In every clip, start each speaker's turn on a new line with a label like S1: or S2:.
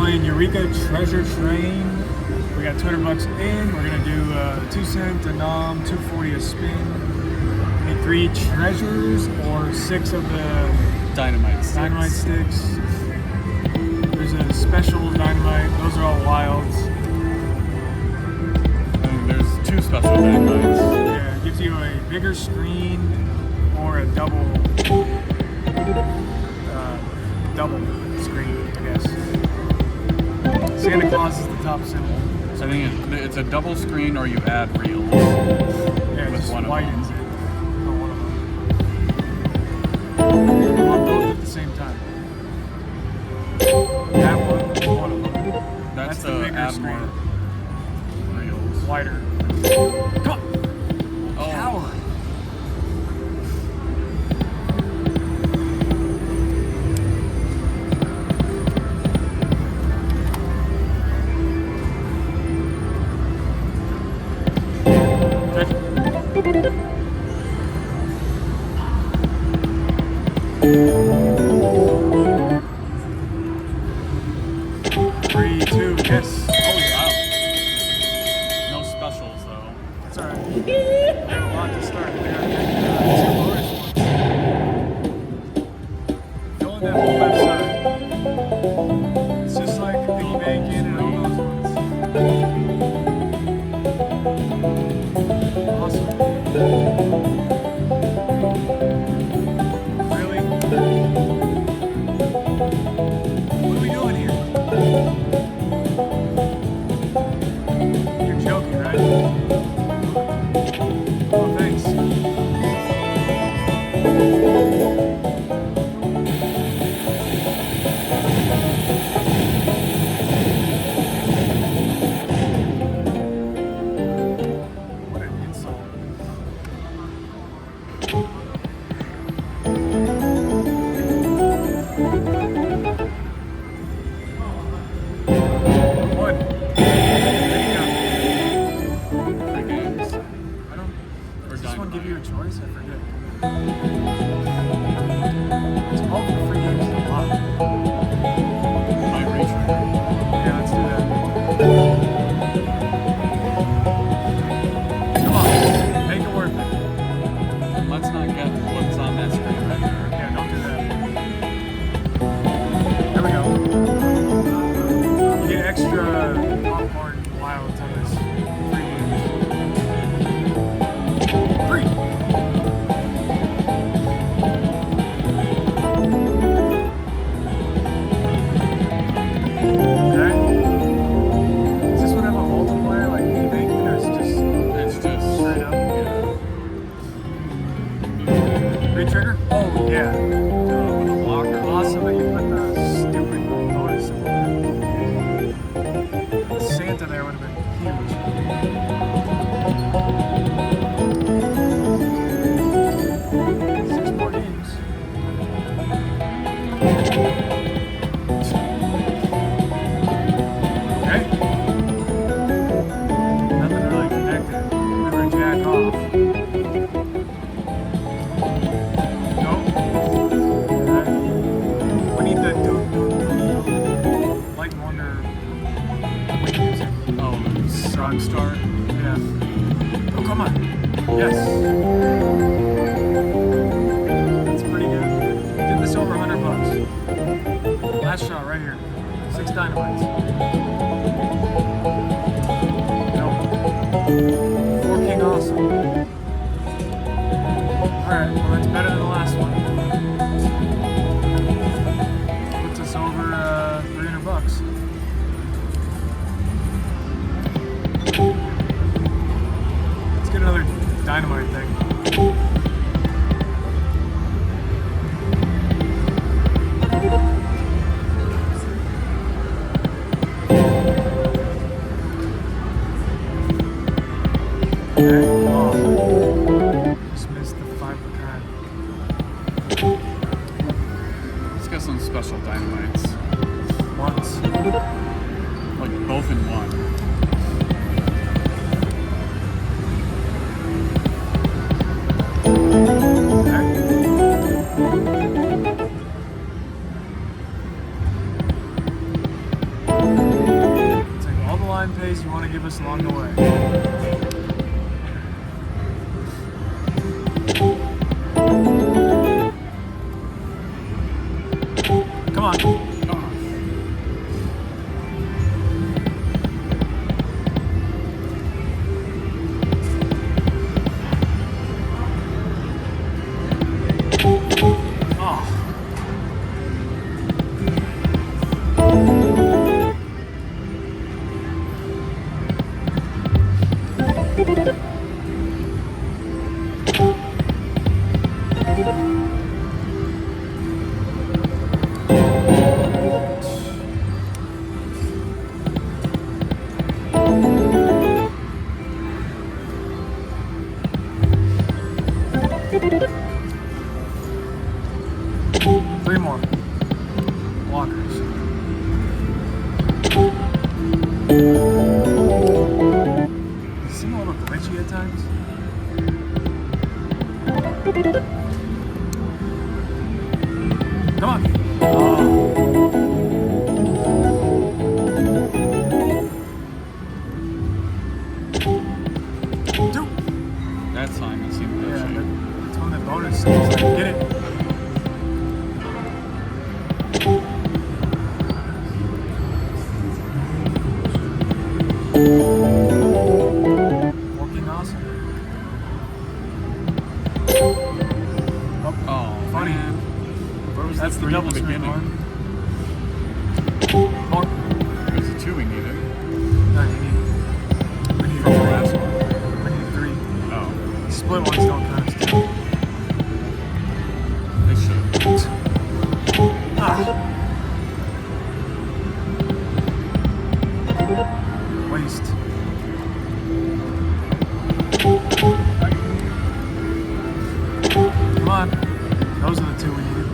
S1: playing Eureka Treasure Train. We got 200 bucks in. We're gonna do 2 cents a nom, 240 a spin. Need 3 treasures or 6 of the
S2: Dynamite
S1: sticks. There's a special dynamite. Those are all wilds.
S2: And there's 2 special dynamites.
S1: Yeah, it gives you a bigger screen or a double screen, I guess. Santa Claus is the top symbol.
S2: So I think it's a double screen, or you add reels.
S1: Yeah,
S2: with
S1: just
S2: one
S1: widens
S2: of
S1: it. On one of them. Both at the same time. That one of them.
S2: That's
S1: the bigger
S2: add
S1: screen.
S2: more reels.
S1: Wider. Come on!
S2: Oh.
S1: Coward! Three, two, yes.
S2: Oh, wow. No specials, though.
S1: That's alright. We have a lot to start. We got 2 bonus ones. Fill in that whole left side. It's just like piggy banking and all those ones. Awesome. Really? What are we doing here? You're joking, right? Oh, thanks. What an insult. One. There you go.
S2: 3 games.
S1: I don't. Does this one give you a choice? I forget. It's all for free games. A lot.
S2: My retrigger.
S1: Yeah, let's do that. Come on, make it worth it.
S2: Let's not get what's on that screen right there.
S1: Yeah, don't do that. There we go. You get extra popcorn wilds on this free game. 3. Okay. Does this one have a multiplier like you think, or is it just
S2: It's just
S1: straight up?
S2: yeah.
S1: Re-trigger? Oh, yeah.
S2: With a locker.
S1: Awesome that you put the stupid bonus in there. Santa there would have been huge. Six more games. Okay. Nothing really connected. We were jack off. Nope. Okay. We need the Light and Wonder music.
S2: Oh, Strong Start.
S1: Yeah. Oh, come on. Yes. That's pretty good. Did this over 100 bucks. Last shot right here. 6 dynamites. Nope. 4 King Awesome. Alright, well that's better than the last one. Puts us over 300 bucks. Let's get another dynamite thing. Okay. Oh. Just missed the 5 of a kind.
S2: Let's get some special dynamites.
S1: Once.
S2: Like both in one.
S1: Okay. time pace you want to give us along the way. Come on. Three more. Walkers. Does it seem a little glitchy at times? Come on. Two.
S2: That time it seemed
S1: Yeah,
S2: glitchy.
S1: that's one of the bonus things. Like, get it. Working awesome.
S2: Oh,
S1: Funny.
S2: man. Where was
S1: That's
S2: the
S1: the
S2: three
S1: double
S2: at the
S1: spin
S2: beginning?
S1: one. More.
S2: It was the two we needed.
S1: No, we need
S2: From the last one.
S1: we need three.
S2: Oh,
S1: Split ones don't count as two.
S2: they should.
S1: Ah. Waste. Come on. Those are the two we needed.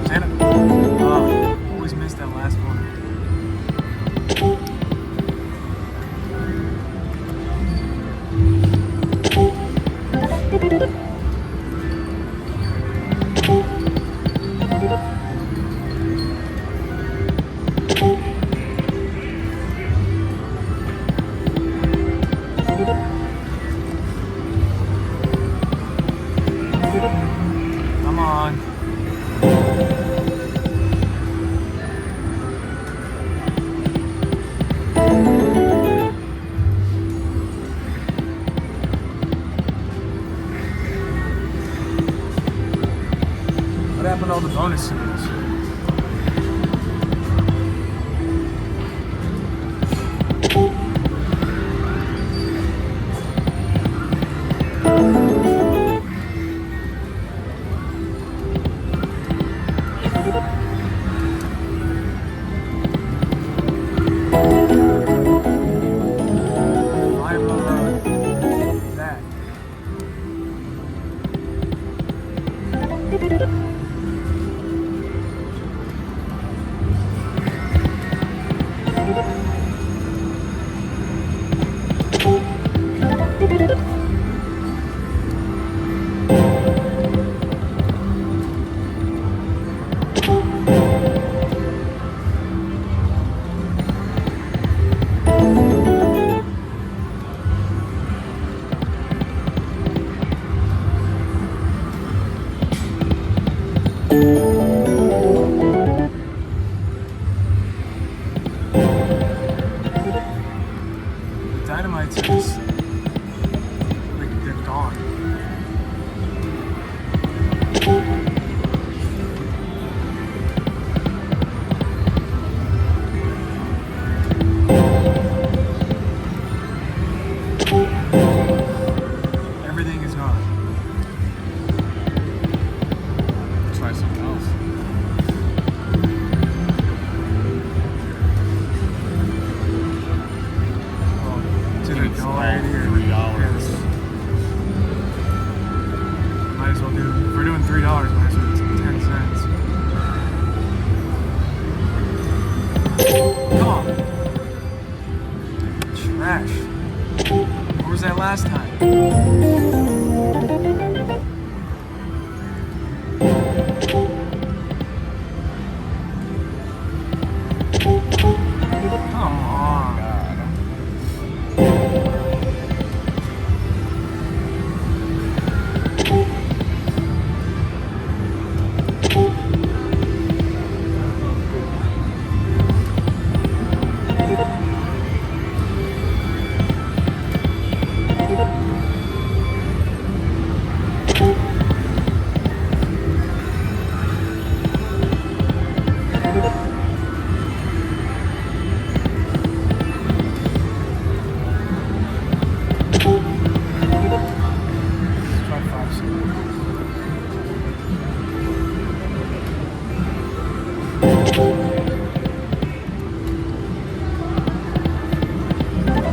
S1: Santa. Oh, always missed that last one. Come on. What happened to all the bonus symbols? That. Dynamites are just like they're gone. Everything is gone.
S2: Try something else.
S1: Well, to the
S2: It's
S1: dollar
S2: all
S1: here.
S2: $3.
S1: Might as well do. If we're doing $3, might as well do 10 cents. Come on. Trash. What was that last time? Come on.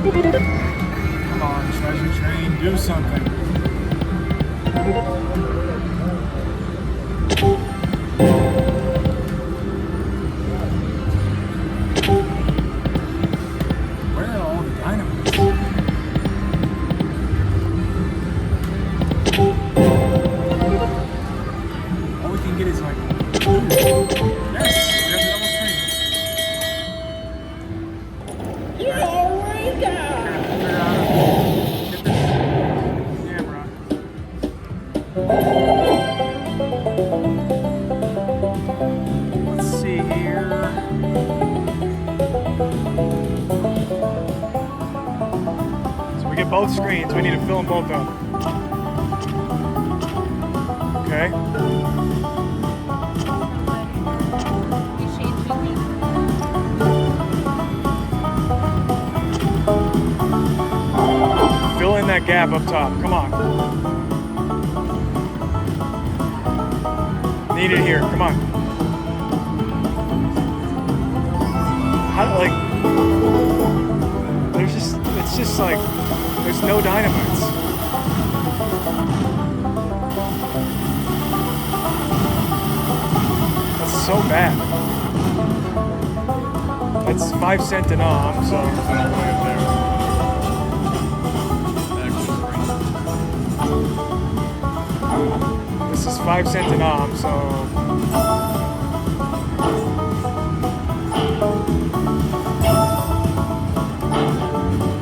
S1: Come on, Treasure Train, do something. Where are all the dynamites? All we can get is like, yes, there's a double screen.
S3: Eureka!
S1: Camera. Let's see here. So we get both screens. We need to film both of them. Okay. Fill in that gap up top. Come on. Need it here. Come on. How, like, it's just like, there's no dynamites. That's so bad. That's 5 cent denom, so. This is 5 cent denom, so.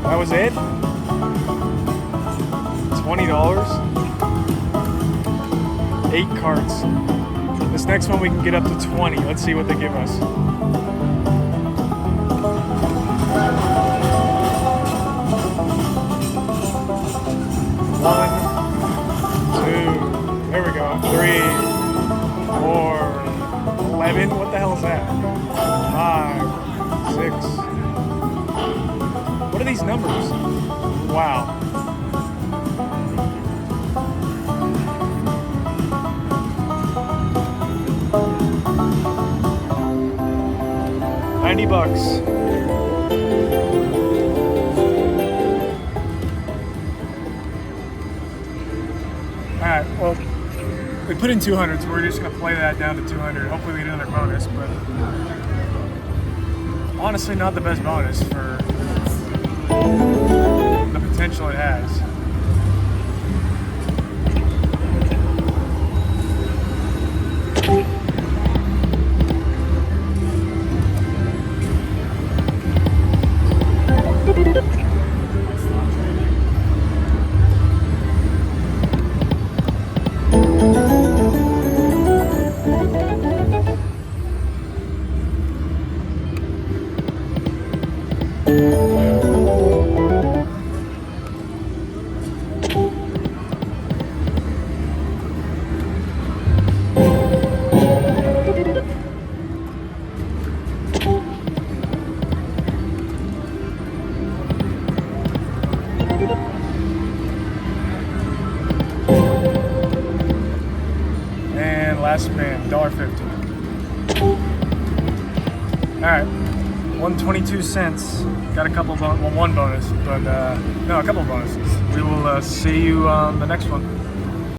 S1: That was it? $20? 8 carts. This next one we can get up to 20. Let's see what they give us. One, two, there we go. 3, 4, 11. What the hell is that? 5, 6. What are these numbers? Wow. $90. Alright, well, we put in 200, so we're just going to play that down to 200. Hopefully we get another bonus, but honestly not the best bonus for the potential it has. And last spin, $1.50. Alright, 122 cents. Got a couple, one bonus, but no, a couple bonuses. We will see you on the next one.